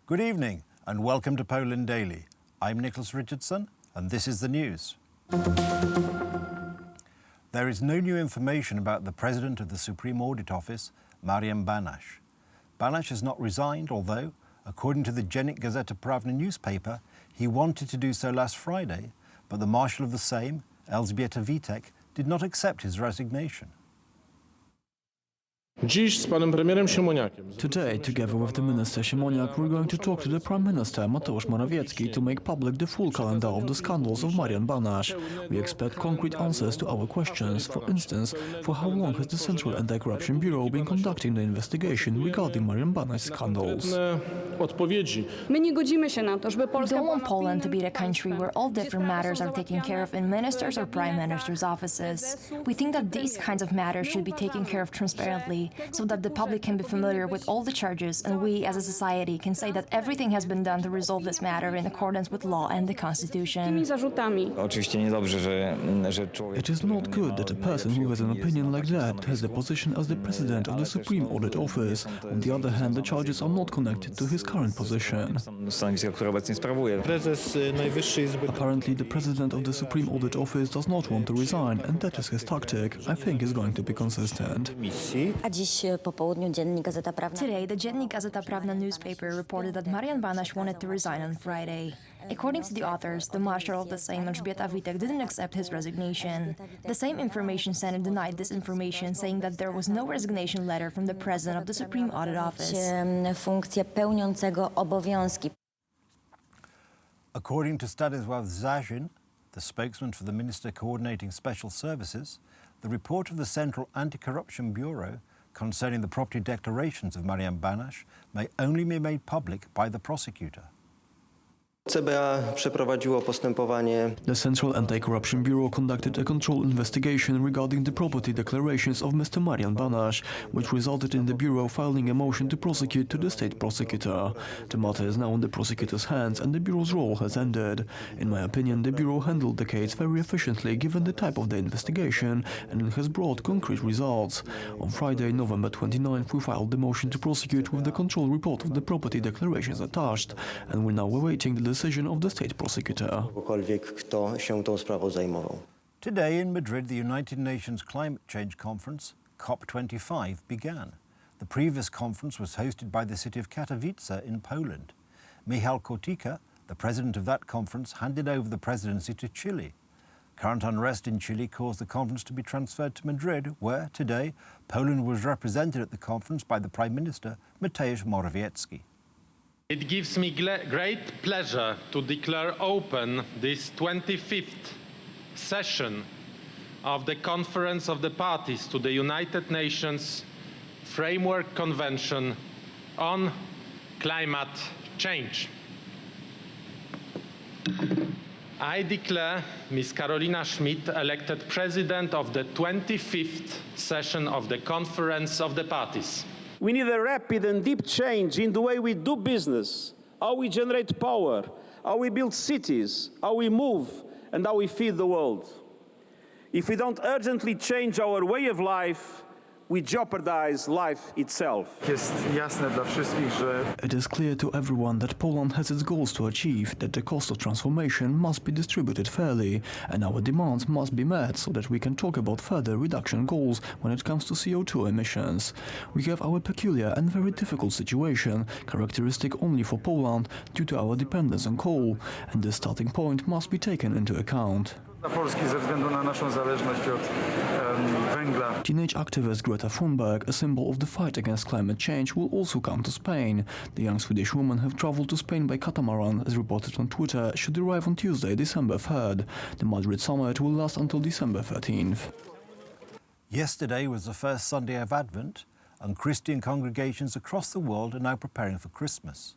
Good evening and welcome to Poland Daily. I'm Nicholas Richardson and this is the news. There is no new information about the President of the Supreme Audit Office, Marian Banaś. Banaś has not resigned, although, according to the Dziennik Gazeta Prawna newspaper, he wanted to do so last Friday, but the Marshal of the Sejm, Elżbieta Witek, did not accept his resignation. Today, together with the Minister Siemoniak, we're going to talk to the Prime Minister Mateusz Morawiecki to make public the full calendar of the scandals of Marian Banaś. We expect concrete answers to our questions. For instance, for how long has the Central Anti-Corruption Bureau been conducting the investigation regarding Marian Banaś scandals? We don't want Poland to be the country where all different matters are taken care of in ministers' or prime ministers' offices. We think that these kinds of matters should be taken care of transparently, so that the public can be familiar with all the charges, and we as a society can say that everything has been done to resolve this matter in accordance with law and the Constitution. It is not good that a person who has an opinion like that has the position as the President of the Supreme Audit Office. On the other hand, the charges are not connected to his current position. Apparently, the President of the Supreme Audit Office does not want to resign, and that is his tactic. I think he's going to be consistent. Today, the Dziennik Gazeta Prawna newspaper reported that Marian Banaś wanted to resign on Friday. According to the authors, the Marshal of the Sejm, Elżbieta Witek, didn't accept his resignation. The same Information Center denied this information, saying that there was no resignation letter from the President of the Supreme Audit Office. According to Stanisław Żarzyn, the spokesman for the Minister coordinating special services, the report of the Central Anti-Corruption Bureau concerning the property declarations of Marian Banaś may only be made public by the prosecutor. The Central Anti-Corruption Bureau conducted a control investigation regarding the property declarations of Mr. Marian Banaś, which resulted in the Bureau filing a motion to prosecute to the state prosecutor. The matter is now in the prosecutor's hands and the Bureau's role has ended. In my opinion, the Bureau handled the case very efficiently given the type of the investigation, and it has brought concrete results. On Friday, November 29th, we filed the motion to prosecute with the control report of the property declarations attached, and we're now awaiting the decision of the state prosecutor. Today in Madrid, the United Nations Climate Change Conference, COP25, began. The previous conference was hosted by the city of Katowice in Poland. Michał Kurtyka, the president of that conference, handed over the presidency to Chile. Current unrest in Chile caused the conference to be transferred to Madrid, where, today, Poland was represented at the conference by the Prime Minister, Mateusz Morawiecki. It gives me great pleasure to declare open this 25th session of the Conference of the Parties to the United Nations Framework Convention on Climate Change. I declare Ms. Karolina Schmidt elected President of the 25th session of the Conference of the Parties. We need a rapid and deep change in the way we do business, how we generate power, how we build cities, how we move, and how we feed the world. If we don't urgently change our way of life, we jeopardize life itself. It is clear to everyone that Poland has its goals to achieve, that the cost of transformation must be distributed fairly, and our demands must be met so that we can talk about further reduction goals when it comes to CO2 emissions. We have our peculiar and very difficult situation, characteristic only for Poland due to our dependence on coal, and this starting point must be taken into account. Teenage activist Greta Thunberg, a symbol of the fight against climate change, will also come to Spain. The young Swedish woman have traveled to Spain by catamaran, as reported on Twitter, should arrive on Tuesday, December 3rd. The Madrid summit will last until December 13th. Yesterday was the first Sunday of Advent, and Christian congregations across the world are now preparing for Christmas.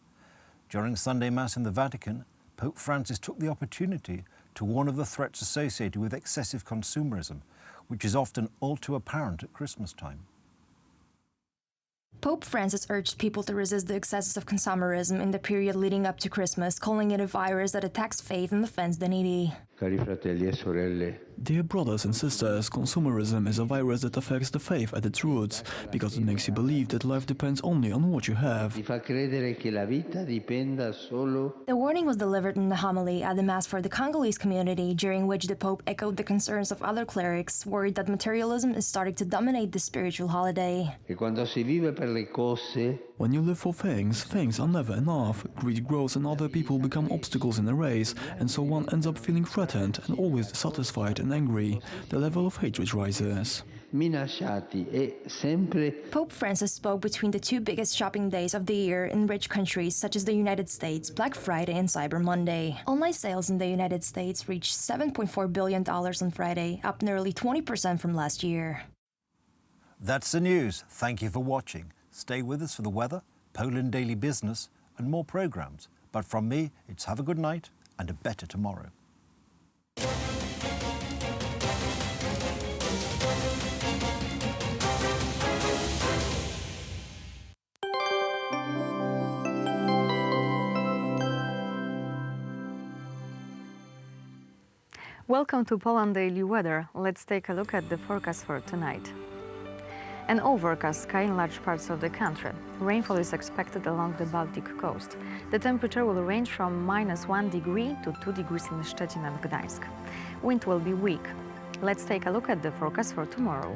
During Sunday Mass in the Vatican, Pope Francis took the opportunity to warn of the threats associated with excessive consumerism, which is often all too apparent at Christmas time. Pope Francis urged people to resist the excesses of consumerism in the period leading up to Christmas, calling it a virus that attacks faith and offends the needy. Cari fratelli e sorelle, Dear brothers and sisters, consumerism is a virus that affects the faith at its roots, because it makes you believe that life depends only on what you have. ti fa credere che la vita dipenda solo. The warning was delivered in a homily at the Mass for the Congolese community, during which the Pope echoed the concerns of other clerics, worried that materialism is starting to dominate the spiritual holiday. E quando si vive per le cose, When you live for things, things are never enough. Greed grows and other people become obstacles in the race, and so one ends up feeling threatened and always dissatisfied and angry. The level of hatred rises. minacciati e sempre Pope Francis spoke between the two biggest shopping days of the year in rich countries such as the United States, Black Friday and Cyber Monday. Online sales in the United States reached $7.4 billion on Friday, up nearly 20% from last year. That's the news. Thank you for watching. Stay with us for the weather, Poland Daily Business and more programmes. But from me, it's have a good night and a better tomorrow. Welcome to Poland Daily Weather. Let's take a look at the forecast for tonight. An overcast sky in large parts of the country. Rainfall is expected along the Baltic coast. The temperature will range from -1 degree to 2 degrees in Szczecin and Gdańsk. Wind will be weak. Let's take a look at the forecast for tomorrow.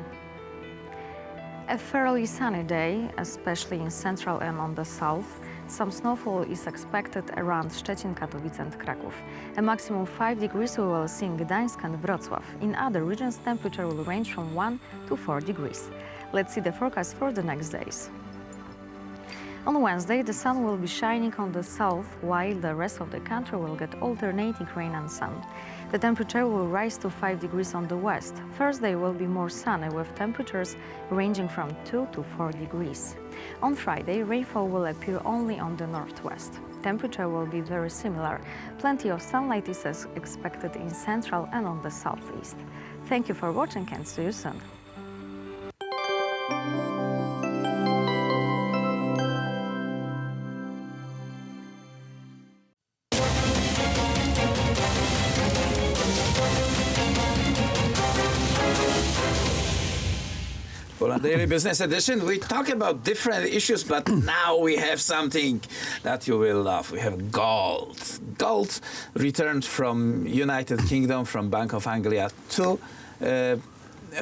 A fairly sunny day, especially in central and on the south. Some snowfall is expected around Szczecin, Katowice and Kraków. A maximum 5 degrees we will see in Gdańsk and Wrocław. In other regions, temperature will range from 1 to 4 degrees. Let's see the forecast for the next days. On Wednesday, the sun will be shining on the south, while the rest of the country will get alternating rain and sun. The temperature will rise to 5 degrees on the west. Thursday will be more sunny, with temperatures ranging from 2 to 4 degrees. On Friday, rainfall will appear only on the northwest. Temperature will be very similar. Plenty of sunlight is expected in central and on the southeast. Thank you for watching and see you soon. Poland Daily Business Edition, we talk about different issues, but now we have something that you will love. We have gold. Gold returned from United Kingdom, from Bank of Anglia to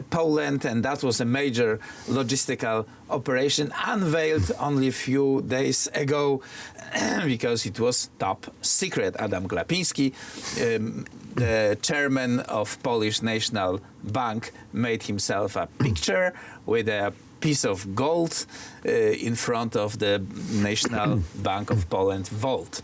Poland, and that was a major logistical operation unveiled only a few days ago because it was top secret. Adam Glapiński, the chairman of Polish National Bank, made himself a picture with a piece of gold in front of the National Bank of Poland vault.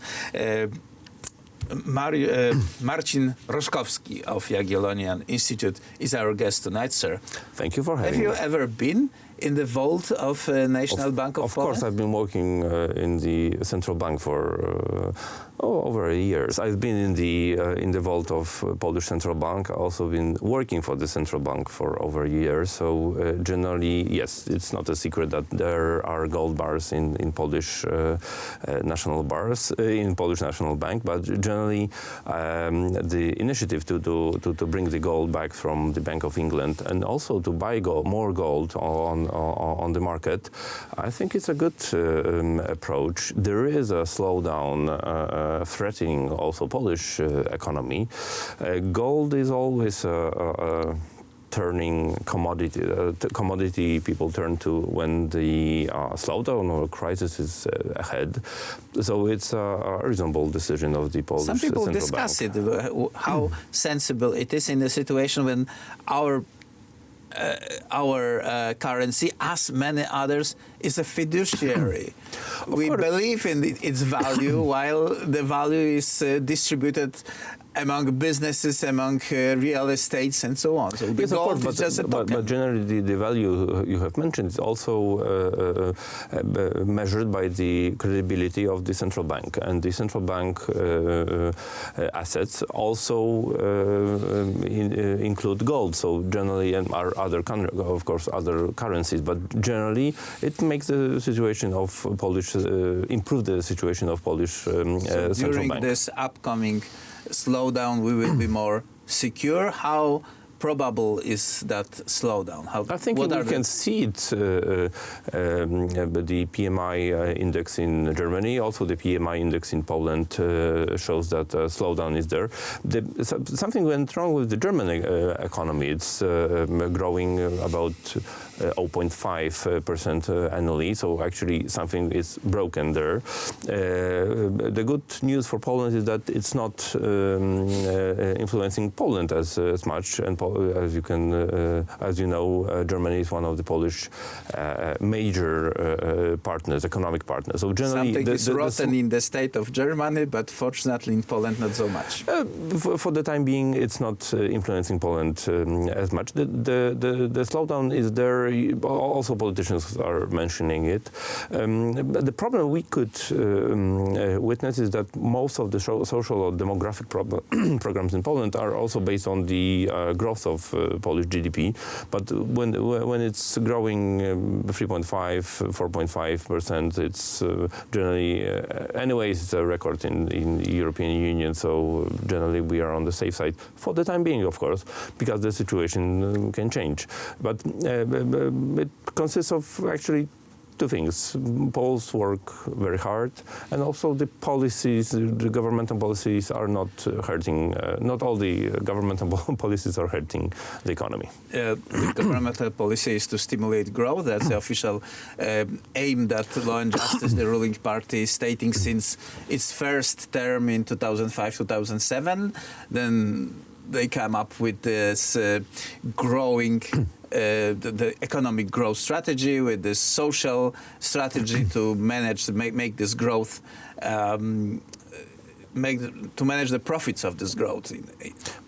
Marcin Roszkowski of Jagiellonian Institute is our guest tonight, sir. Thank you for having me. Have you ever been in the vault of National Bank of Poland? Of course, I've been working in the central bank for over a year. I've been in the vault of Polish Central Bank. Also been working for the central bank for over a year. So generally, yes, it's not a secret that there are gold bars in Polish national bars in Polish National Bank. But generally, the initiative to bring the gold back from the Bank of England and also to buy more gold on the market, I think it's a good approach. There is a slowdown threatening also Polish economy. Gold is always a turning commodity. Commodity people turn to when the slowdown or crisis is ahead. So it's a reasonable decision of the Polish Central Bank. Some people discuss it, how sensible it is in a situation when our currency, as many others, is a fiduciary. We believe in its value, while the value is distributed among businesses, among real estates, and so on. So yes, of course, but generally the value you have mentioned is also measured by the credibility of the central bank, and the central bank assets also include gold. So generally, and of course, other currencies, but generally, it makes the situation of Polish improve the situation of Polish central bank. During this upcoming slowdown, we will be more secure. How probable is that slowdown? I think we can see it. The PMI index in Germany, also the PMI index in Poland shows that slowdown is there. Something went wrong with the German economy. It's growing about 0.5% annually, so actually something is broken there. The good news for Poland is that it's not influencing Poland as much, and as you know, Germany is one of the Polish major partners, economic partners. So generally, something is rotten in the state of Germany, but fortunately in Poland not so much. For the time being, it's not influencing Poland as much. The slowdown is there. Also, politicians are mentioning it. The problem we could witness is that most of the social or demographic programs in Poland are also based on the growth of Polish GDP. But when it's growing 3.5, 4.5%, it's generally, anyways, it's a record in the European Union. So generally, we are on the safe side for the time being, of course, because the situation can change. But it consists of actually two things. Poles work very hard, and also the policies, the governmental policies are not hurting. Not all the governmental policies are hurting the economy. The governmental policy is to stimulate growth. That's the official aim that Law and Justice, the ruling party, is stating since its first term in 2005-2007. Then they come up with this growing the economic growth strategy, with this social strategy to make this growth, to manage the profits of this growth,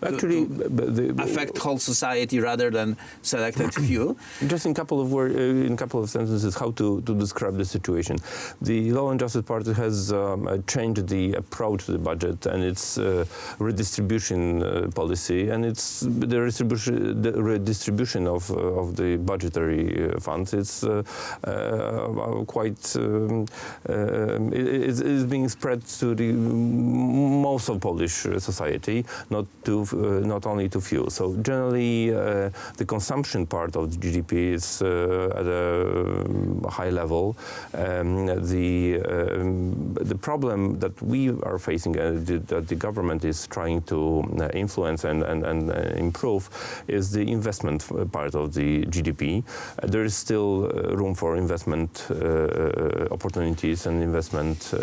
actually to affect whole society rather than selected few. Just in couple of sentences, how to describe the situation. The Law and Justice Party has changed the approach to the budget and its redistribution policy, and it's the redistribution of the budgetary funds. It's quite it is being spread to the most of Polish society, not only to few. So generally, the consumption part of the GDP is at a high level. The problem that we are facing, that the government is trying to influence and improve, is the investment part of the GDP. There is still room for investment opportunities and investment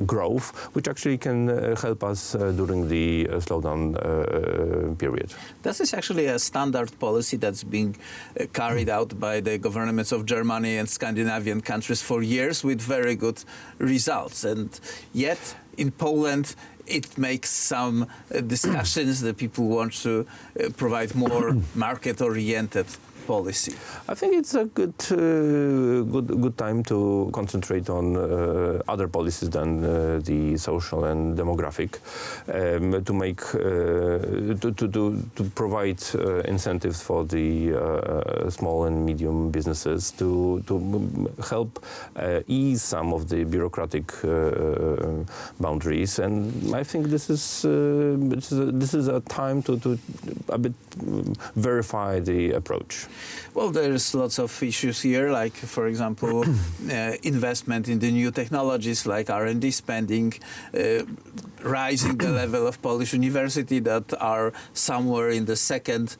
growth, which actually can help us during the slowdown period. This is actually a standard policy that's being carried out by the governments of Germany and Scandinavian countries for years with very good results. And yet, in Poland, it makes some discussions that people want to provide more market-oriented policy. I think it's a good time to concentrate on other policies than the social and demographic, to provide incentives for the small and medium businesses, to help ease some of the bureaucratic boundaries. And I think this is a time to a bit verify the approach. Well, there's lots of issues here, like, for example, investment in the new technologies, like R&D spending, rising the level of Polish university that are somewhere in the second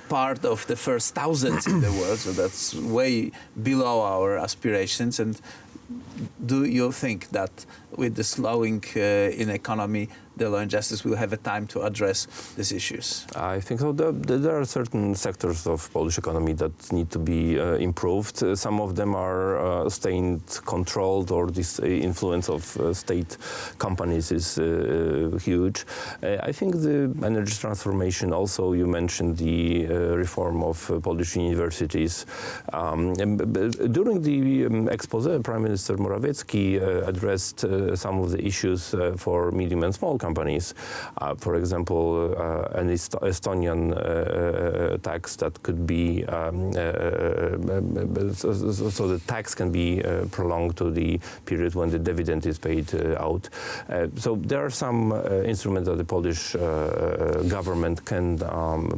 part of the first thousands in the world, so that's way below our aspirations. And do you think that with the slowing in economy, the Law and Justice will have a time to address these issues? I think so. There are certain sectors of Polish economy that need to be improved. Some of them are state-controlled, or this influence of state companies is huge. I think the energy transformation also, you mentioned the reform of Polish universities. During the expose, Prime Minister Morawiecki addressed some of the issues for medium and small companies. For example, an Estonian tax that could be so the tax can be prolonged to the period when the dividend is paid out. So there are some instruments that the Polish government can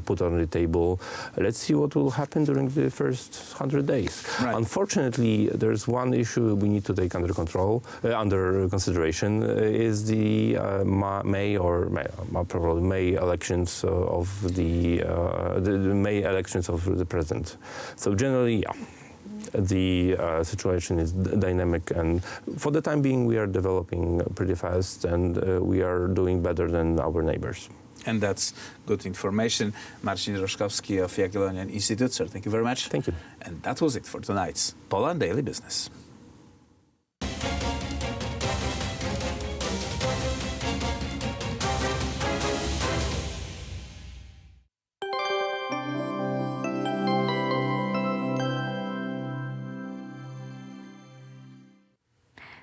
put on the table. Let's see what will happen during the first 100 days. Right. Unfortunately, there's one issue we need to take under consideration is the May elections of the May elections of the president. So generally, yeah, the situation is dynamic, and for the time being, we are developing pretty fast, and we are doing better than our neighbors. And that's good information. Marcin Roszkowski of Jagiellonian Institute, sir, thank you very much. Thank you. And that was it for tonight's Poland Daily Business.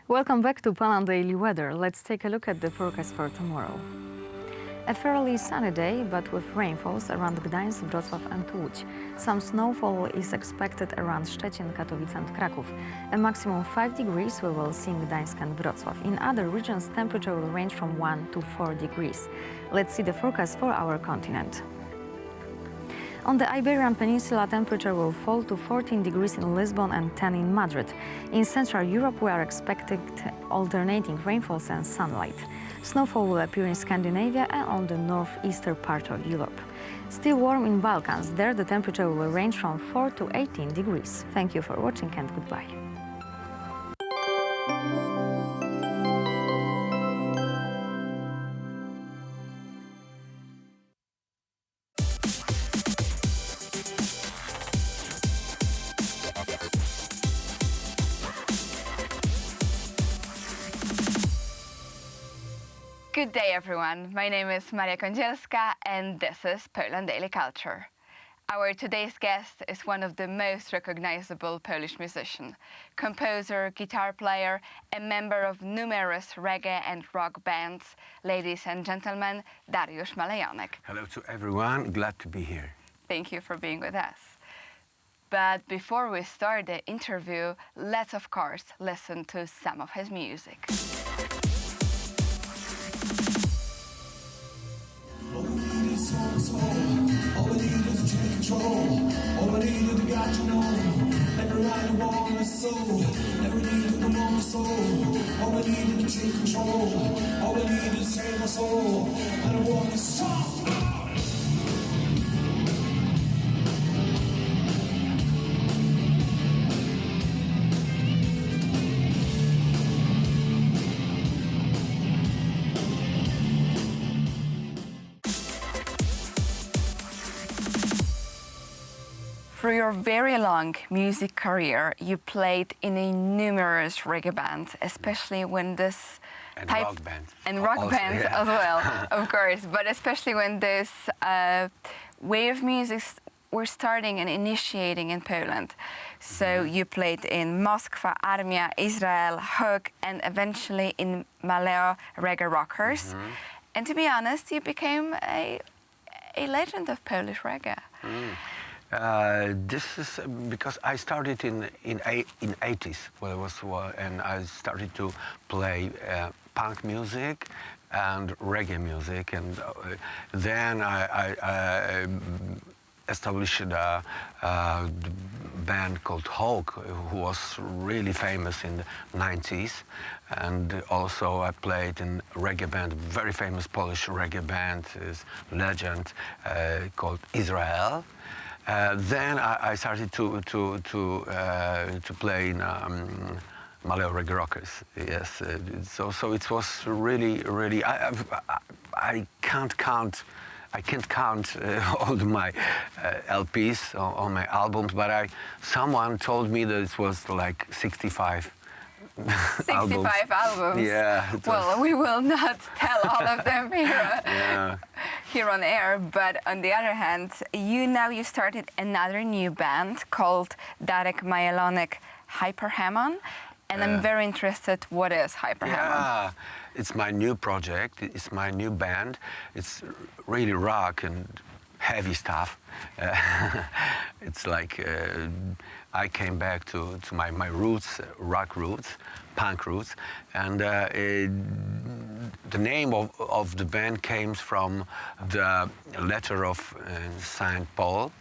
Welcome back to Poland Daily Weather. Let's take a look at the forecast for tomorrow. A fairly sunny day, but with rainfalls around Gdańsk, Wrocław and Łódź. Some snowfall is expected around Szczecin, Katowice and Kraków. A maximum 5 degrees we will see in Gdańsk and Wrocław. In other regions, temperature will range from 1 to 4 degrees. Let's see the forecast for our continent. On the Iberian Peninsula, temperature will fall to 14 degrees in Lisbon and 10 in Madrid. In Central Europe, we are expecting alternating rainfalls and sunlight. Snowfall will appear in Scandinavia and on the northeastern part of Europe. Still warm in Balkans, there the temperature will range from 4 to 18 degrees. Thank you for watching and goodbye. Good day, everyone. My name is Maria Kądzielska, and this is Poland Daily Culture. Our today's guest is one of the most recognizable Polish musicians, composer, guitar player, and member of numerous reggae and rock bands. Ladies and gentlemen, Dariusz Malejonek. Hello to everyone. Glad to be here. Thank you for being with us. But before we start the interview, let's of course listen to some of his music. All we need is to take control. All we need is to got to know. Everybody want a soul. Every need to belong to soul. All we need is to take control. All we need is to save our soul. And I want to stop. Through your very long music career, you played in a numerous reggae bands, especially when this And type rock band. and rock Also, bands yeah. as well, of course. But especially when this way of music were starting and initiating in Poland. So you played in Moskva, Armia, Israel, Hook, and eventually in Maleo Reggae Rockers. And to be honest, you became a legend of Polish reggae. This is because I started in 80s, and I started to play punk music and reggae music, and then I established a band called Hulk, who was really famous in the 90s, and also I played in a reggae band, very famous Polish reggae band, is legend called Israel. Then I started to play in Maleo Reggae Rockers. Yes, so it was really. I can't count all my LPs, all my albums, but someone told me that it was like 65. 65 albums. Yeah. Well, we will not tell all of them here on air. But on the other hand, you started another new band called Darek Malejonek Hyperhamon, and I'm very interested. What is Hyperhamon? Yeah, it's my new project. It's my new band. It's really rock and heavy stuff. It's like I came back to my roots, rock roots, punk roots, and the name of the band came from the letter of Saint Paul.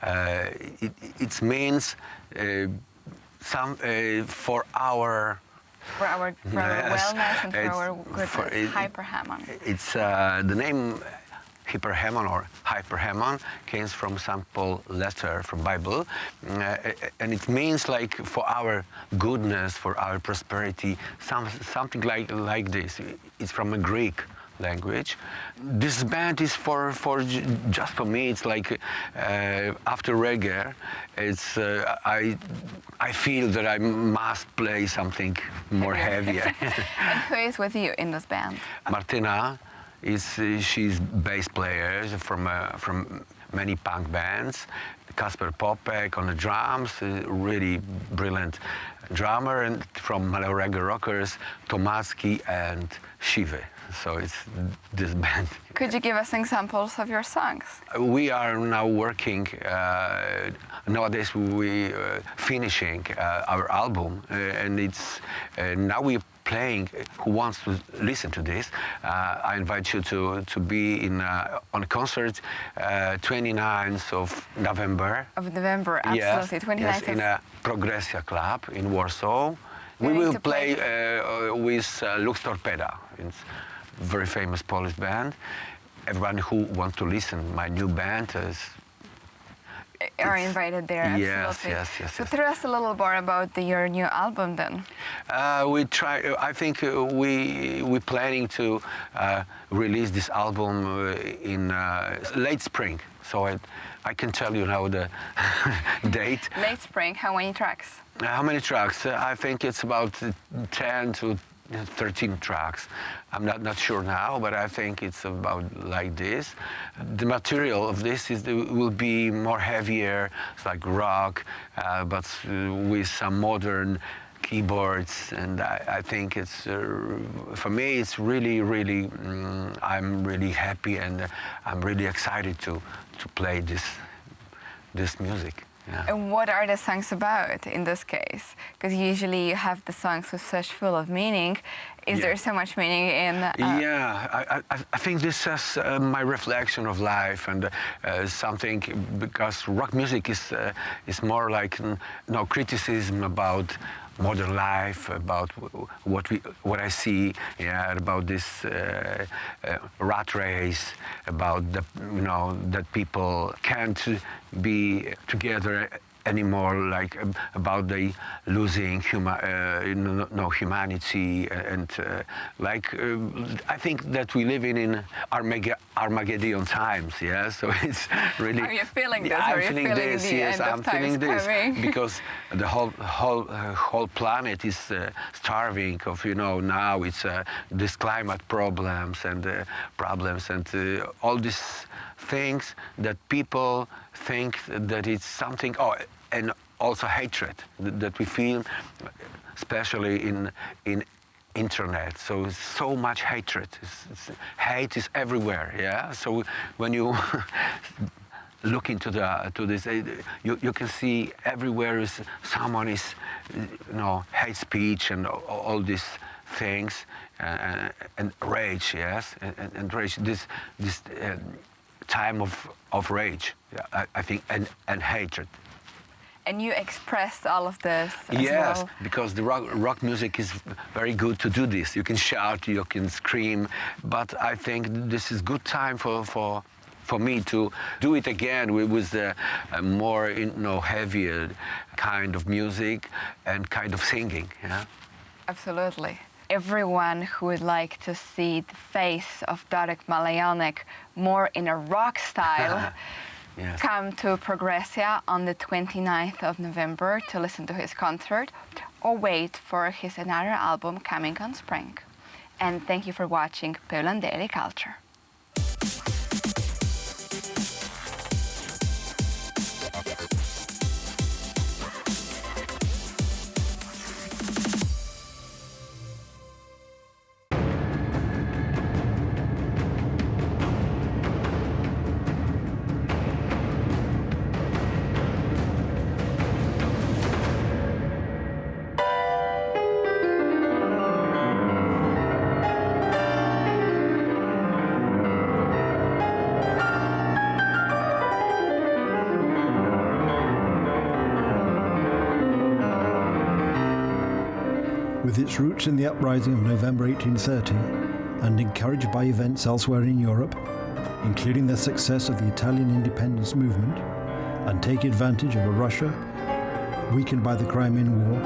It means for our wellness and for our goodness, hyperhemon. It's the name hyperhemon or hyperhemon came from St. Paul letter from Bible, and it means like for our goodness, for our prosperity, something like this. It's from a Greek language. This band is for just for me. It's like after reggae, it's I feel that I must play something more heavier. And who is with you in this band? Martina she's bass player from many punk bands. Kasper Popek on the drums, really brilliant drummer, and from Malo Reggae Rockers, Tomacki and Shive. So it's this band. Could you give us examples of your songs? We are now working, nowadays we finishing our album, and it's now we're playing. Who wants to listen to this? I invite you to be on a concert 29th of November. Of November, absolutely. Yes, 29th yes, in a Progressia Club in Warsaw. We will play with Lux Torpeda. It's a very famous Polish band. Everyone who wants to listen to my new band are invited there. Absolutely. Yes. So tell us a little more about your new album then. We try. I think we're planning to release this album in late spring. So I can tell you now the date. Late spring. How many tracks? How many tracks? I think it's about 10 to 13 tracks. I'm not sure now, but I think it's about like this. The material of this will be more heavier. It's like rock, but with some modern keyboards, and I think it's for me it's really I'm really happy, and I'm really excited to play this music. Yeah. And what are the songs about in this case? Because usually you have the songs with such full of meaning. Is there so much meaning in? Yeah, I think this is my reflection of life, and something, because rock music is more like no criticism about modern life, about what I see, about this rat race, about that people can't be together anymore, like about the losing humanity, and I think that we live in Armageddon times, so it's really. Are you feeling this? I'm feeling this. Yes, I'm feeling this because the whole planet is starving of now it's this climate problems and all these things that people think that it's something. And also hatred that we feel, especially in internet. So much hatred. Hate is everywhere. So when you look into this, you can see everywhere is someone is hate speech and all these things, and rage. And rage. This time of rage. I think, and hatred. And you expressed all of this as yes, well. Because the rock music is very good to do this. You can shout, you can scream, but I think this is good time for me to do it again with a more heavier kind of music and kind of singing. Absolutely. Everyone who would like to see the face of Darek Malajanek more in a rock style. Yes. Come to Progressia on the 29th of November to listen to his concert, or wait for his another album coming on spring. And thank you for watching Poland Daily Culture. With its roots in the uprising of November 1830 and encouraged by events elsewhere in Europe, including the success of the Italian independence movement, and taking advantage of a Russia weakened by the Crimean War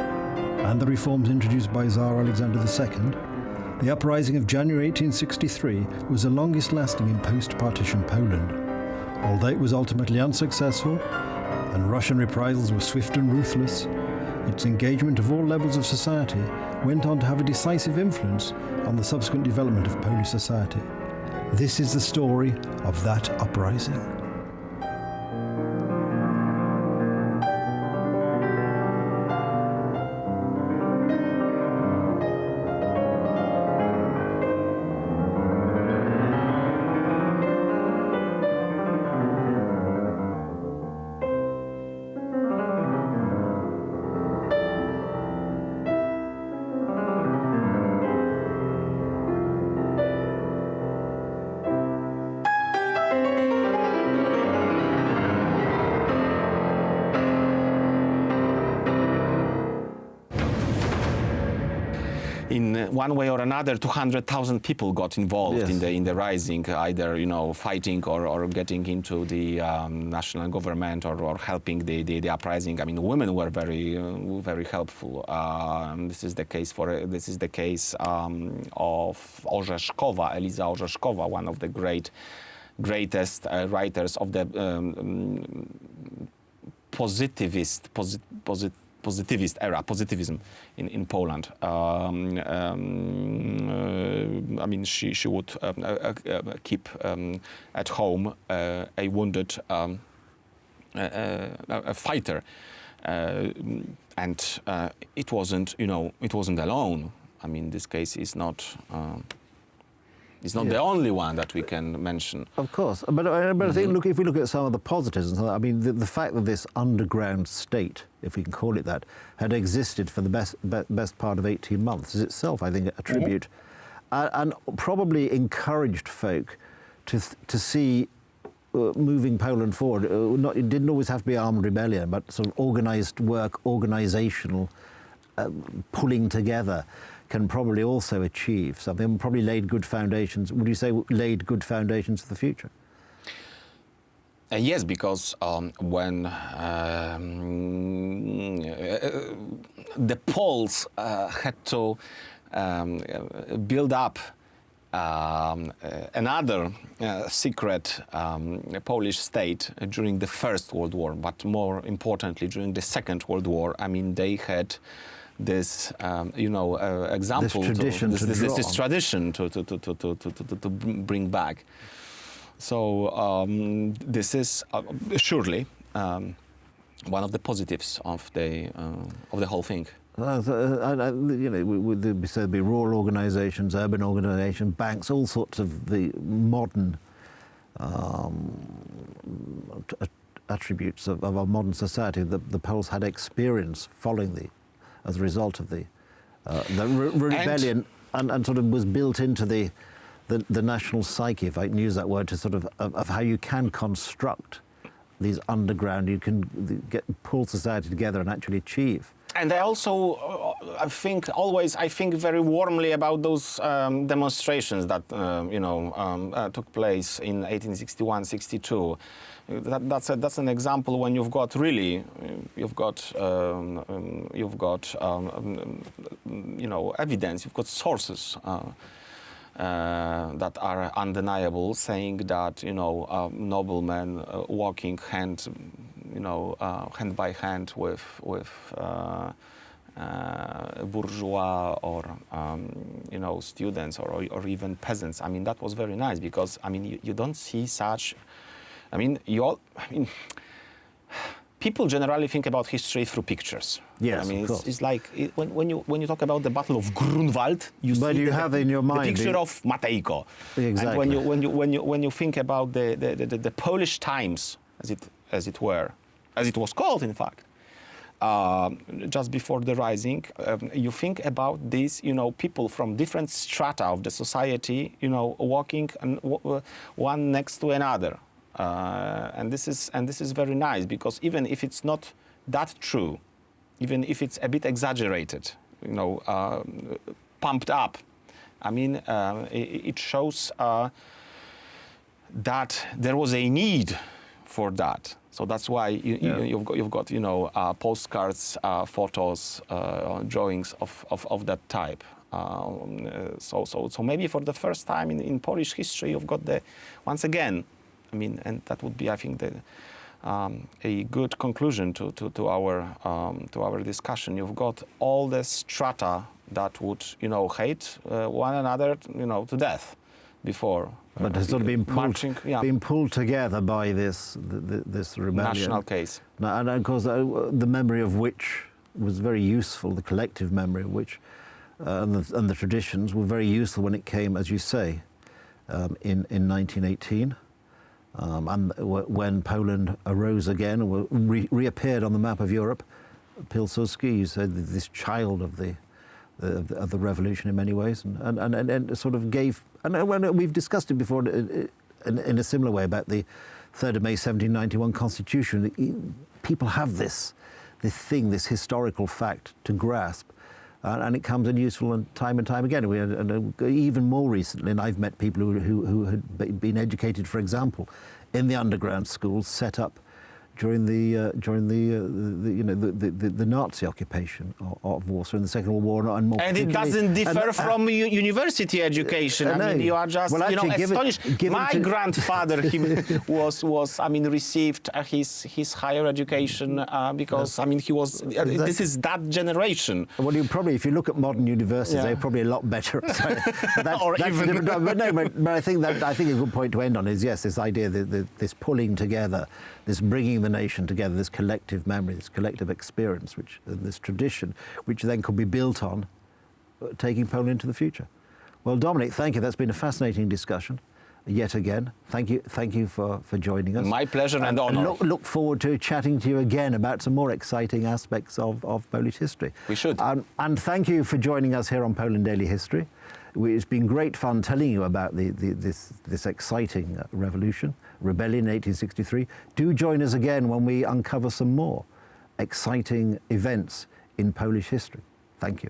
and the reforms introduced by Tsar Alexander II, the uprising of January 1863 was the longest lasting in post-partition Poland. Although it was ultimately unsuccessful and Russian reprisals were swift and ruthless, its engagement of all levels of society went on to have a decisive influence on the subsequent development of Polish society. This is the story of that uprising. In one way or another, 200,000 people got involved in the rising, either fighting or getting into the national government or helping the uprising. I mean, women were very helpful. This is the case of Orzeszkowa, Eliza Orzeszkowa, one of the greatest writers of the positivist era, positivism in Poland. I mean, she would keep at home a wounded a fighter, and it wasn't alone. I mean, this case is not. It's not the only one that we can mention. Of course, but I think, if we look at some of the positives, I mean, the fact that this underground state, if we can call it that, had existed for the best part of 18 months is itself, I think, a tribute, and probably encouraged folk to see moving Poland forward. It didn't always have to be armed rebellion, but sort of organised work, organisational pulling together can probably also achieve something, probably laid good foundations. Would you say laid good foundations for the future? Yes, because when the Poles had to build up another secret Polish state during the First World War, but more importantly during the Second World War, I mean, they had this, example, this tradition to bring back. So this is surely one of the positives of the whole thing. There'd be rural organisations, urban organisations, banks, all sorts of the modern attributes of our modern society that the Poles had experience following as a result of the rebellion, and sort of was built into the national psyche, if I can use that word, to sort of how you can construct these underground, you can pull society together and actually achieve. And I also, I think very warmly about those demonstrations that took place in 1861-62. That's an example when you've got evidence, you've got sources that are undeniable, saying that noblemen walking hand by hand with bourgeois or students or even peasants. I mean, that was very nice, because I mean you don't see such. I mean, people generally think about history through pictures. Yes, I mean, of course. It's like when you talk about the Battle of Grunwald, you have in your mind the picture of Matejko. Exactly. And when you think about the Polish Times, as it was called, in fact, just before the rising, you think about these, people from different strata of the society, walking one next to another. And this is very nice, because even if it's not that true, even if it's a bit exaggerated, pumped up. I mean, it shows that there was a need for that. So that's why you've got postcards, photos, drawings of that type. So maybe for the first time in Polish history, you've got once again, I mean, and that would be, I think, a good conclusion to our discussion. You've got all the strata that would, hate one another, to death before. But has sort of been pulled together by this rebellion. National case. And of course, the memory of which was very useful, the collective memory of which, and the traditions were very useful when it came, as you say, in 1918. And when Poland arose again, or reappeared on the map of Europe, Pilsudski, you said, this child of the revolution in many ways, and sort of gave, and we've discussed it before in a similar way about the 3rd of May 1791 Constitution. People have this historical fact to grasp, and it comes in useful and time again. And even more recently, and I've met people who had been educated, for example, in the underground schools set up during the Nazi occupation of Warsaw in the Second World War, and more. And it doesn't differ from university education. I mean, you are just astonished. My grandfather, he was received his higher education because he was. This is that generation. Well, if you look at modern universities, they're probably a lot better. So but I think a good point to end on is this idea that this pulling together, this bringing the nation together, this collective memory, this collective experience, this tradition, which then could be built on taking Poland into the future. Well, Dominic, thank you. That's been a fascinating discussion, yet again. Thank you for joining us. My pleasure and honor. Look forward to chatting to you again about some more exciting aspects of Polish history. We should. And thank you for joining us here on Poland Daily History. It's been great fun telling you about this exciting rebellion in 1863. Do join us again when we uncover some more exciting events in Polish history. Thank you.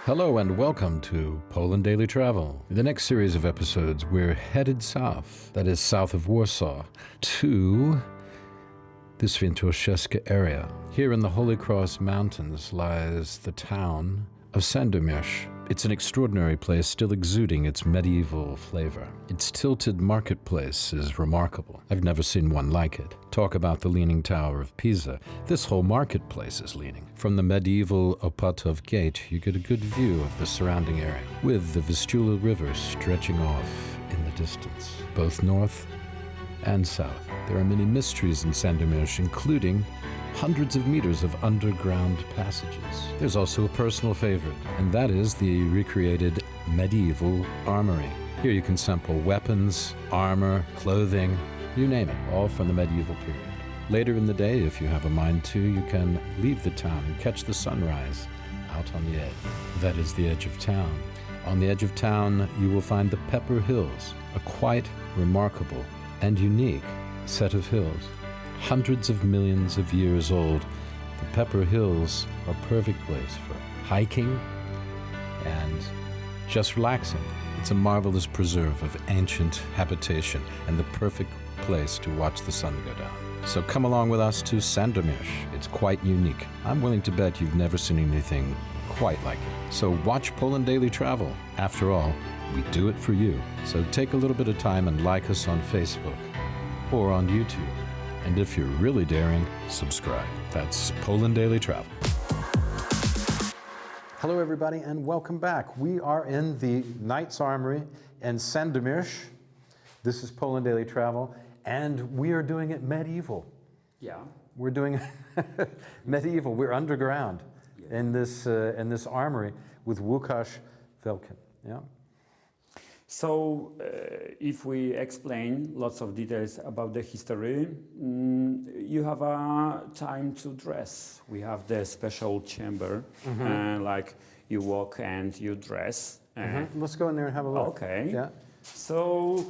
Hello and welcome to Poland Daily Travel. In the next series of episodes, we're headed south, that is south of Warsaw, to the Świętoszewska area. Here in the Holy Cross Mountains lies the town of Sandomierz. It's an extraordinary place, still exuding its medieval flavor. Its tilted marketplace is remarkable. I've never seen one like it. Talk about the Leaning Tower of Pisa. This whole marketplace is leaning. From the medieval Opatów Gate, you get a good view of the surrounding area, with the Vistula River stretching off in the distance, both north and south. There are many mysteries in Sandomierz, including hundreds of meters of underground passages. There's also a personal favorite, and that is the recreated medieval armory. Here you can sample weapons, armor, clothing, you name it, all from the medieval period. Later in the day, if you have a mind to, you can leave the town and catch the sunrise out on the edge. That is the edge of town. On the edge of town, you will find the Pepper Hills, a quite remarkable and unique set of hills. Hundreds of millions of years old, the Pepper Hills are a perfect place for hiking and just relaxing. It's a marvelous preserve of ancient habitation and the perfect place to watch the sun go down. So come along with us to Sandomierz. It's quite unique. I'm willing to bet you've never seen anything quite like it. So watch Poland Daily Travel. After all, we do it for you. So take a little bit of time and like us on Facebook or on YouTube. And if you're really daring, subscribe. That's Poland Daily Travel. Hello, everybody, and welcome back. We are in the Knights Armory in Sandomierz. This is Poland Daily Travel, and we are doing it medieval. Yeah. We're doing medieval. We're underground in this armory with Łukasz Welkin. Yeah. So if we explain lots of details about the history, you have a time to dress. We have the special chamber, like you walk and you dress. Let's go in there and have a look. Okay. Yeah. So,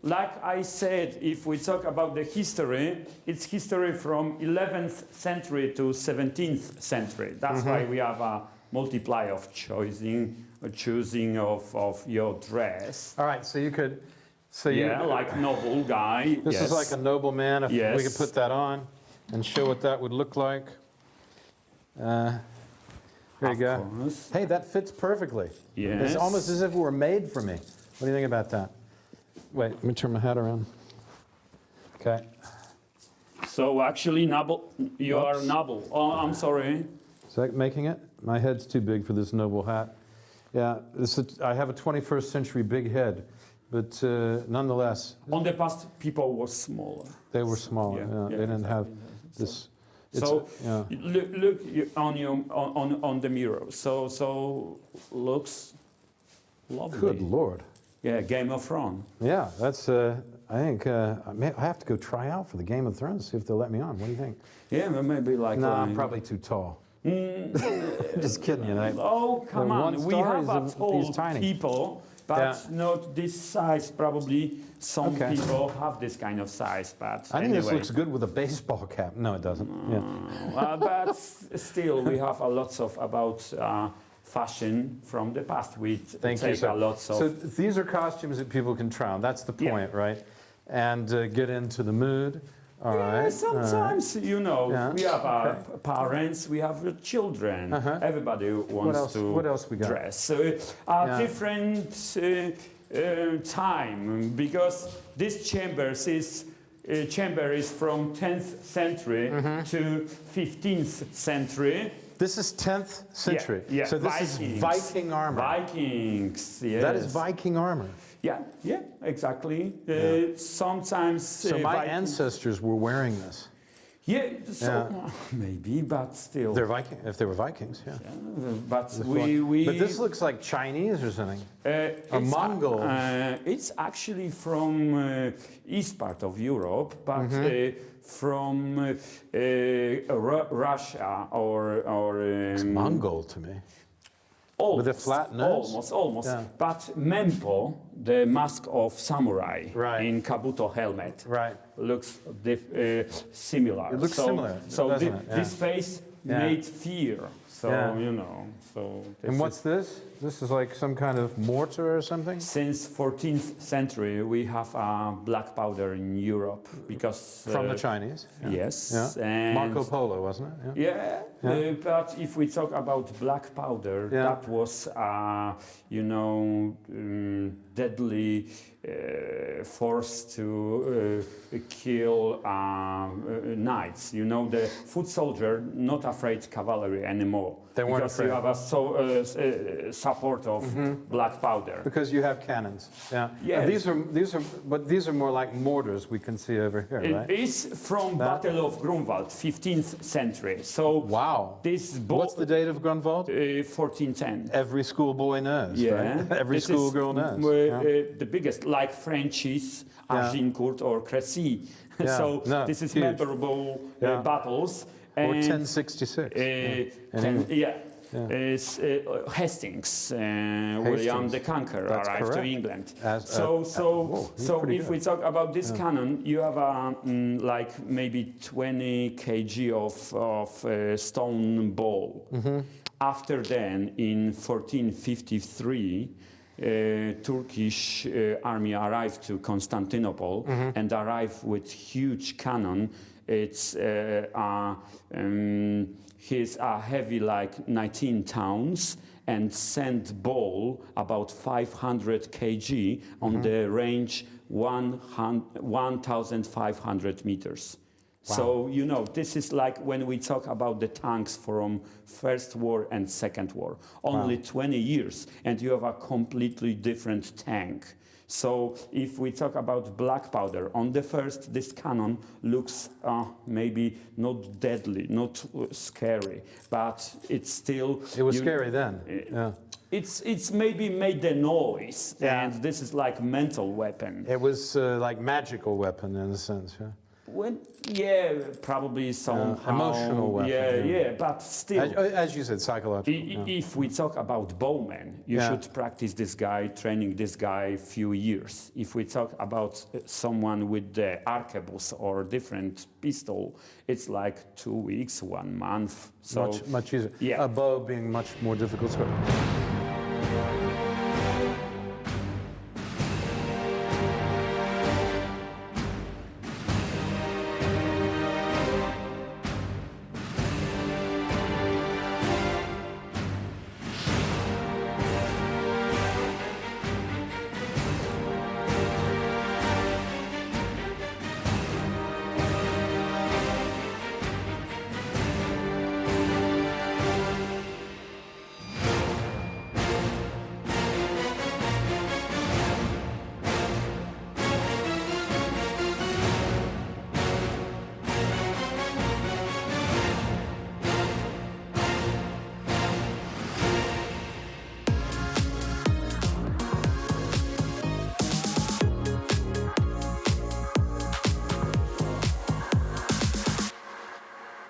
like I said, if we talk about the history, it's history from 11th century to 17th century. That's why we have a multiply of choosing of your dress. All right, so you could... like noble guy. This is like a noble man. If we could put that on and show what that would look like. There you go. Course. Hey, that fits perfectly. Yes. It's almost as if it were made for me. What do you think about that? Wait, let me turn my hat around. Okay. So actually, noble, you are noble. Oh, I'm sorry. Is that making it? My head's too big for this noble hat. Yeah, I have a 21st century big head, but nonetheless. On the past, people were smaller. They were small. Yeah, they didn't have this. So look on the mirror. So looks lovely. Good Lord. Yeah, Game of Thrones. Yeah, that's. I think I have to go try out for the Game of Thrones. See if they'll let me on. What do you think? Yeah, maybe like. No, I'm probably too tall. Just kidding, you know. Oh, come on. We have a tall people, but not this size. Probably some people have this kind of size, but I think anyway. this looks good with a baseball cap. No, it doesn't. But still, we have a lot of about fashion from the past. We Thank you, sir. So these are costumes that people can try on. That's the point, right? And get into the mood. All right. Sometimes, you know, we have our parents, we have children. Everybody wants to dress. So a different time, because this chamber is from 10th century to 15th century. This is 10th century. Yeah. So this is Viking armor. Vikings, yes. That is Viking armor. Yeah, exactly. Sometimes. So my ancestors were wearing this. Yeah, maybe, but still. They're Viking. If they were Vikings, but But this looks like Chinese or something. Or Mongol. It's actually from east part of Europe, but from Russia or. It's Mongol to me. Almost, with a flat nose? Almost. Yeah. But Mempo, the mask of samurai in Kabuto helmet, looks similar. It looks similar, So this face made fear. So, you know. So and what's this? This is like some kind of mortar or something? Since 14th century, we have black powder in Europe because... From the Chinese? Yes. Yeah. And Marco Polo, wasn't it? But if we talk about black powder, that was, deadly force to kill knights. You know, the foot soldier not afraid cavalry anymore. They weren't because afraid. You have a support of black powder. Because you have cannons. Yeah. Yes. These are more like mortars we can see over here, right? It is from Battle of Grunwald, 15th century. So what's the date of Grunwald? 1410. Every schoolboy knows. Right? Every schoolgirl knows. The biggest, like Frenchies, Agincourt or Crécy. So this is memorable battles. Or 1066. Hastings, William the Conqueror arrived to England. So if we talk about this cannon, you have like maybe 20 kg of stone ball. After then, in 1453, Turkish army arrived to Constantinople and arrived with huge cannon. It's he's heavy like 19 tons and sent ball about 500 kg on the range 1,500 meters. Wow. So, you know, this is like when we talk about the tanks from First War and Second War. Only 20 years and you have a completely different tank. So if we talk about black powder, on the first, this cannon looks maybe not deadly, not scary, but it's still... It was scary then, It's maybe made the noise, Yeah. and this is like mental weapon. It was like magical weapon in a sense, yeah? When, yeah, probably somehow. Emotional weapon. Yeah, but still. As you said, psychological. If we talk about bowmen, you should practice this guy, training this guy few years. If we talk about someone with the arquebus or different pistol, it's like 2 weeks, 1 month. So Much easier. Yeah. A bow being much more difficult.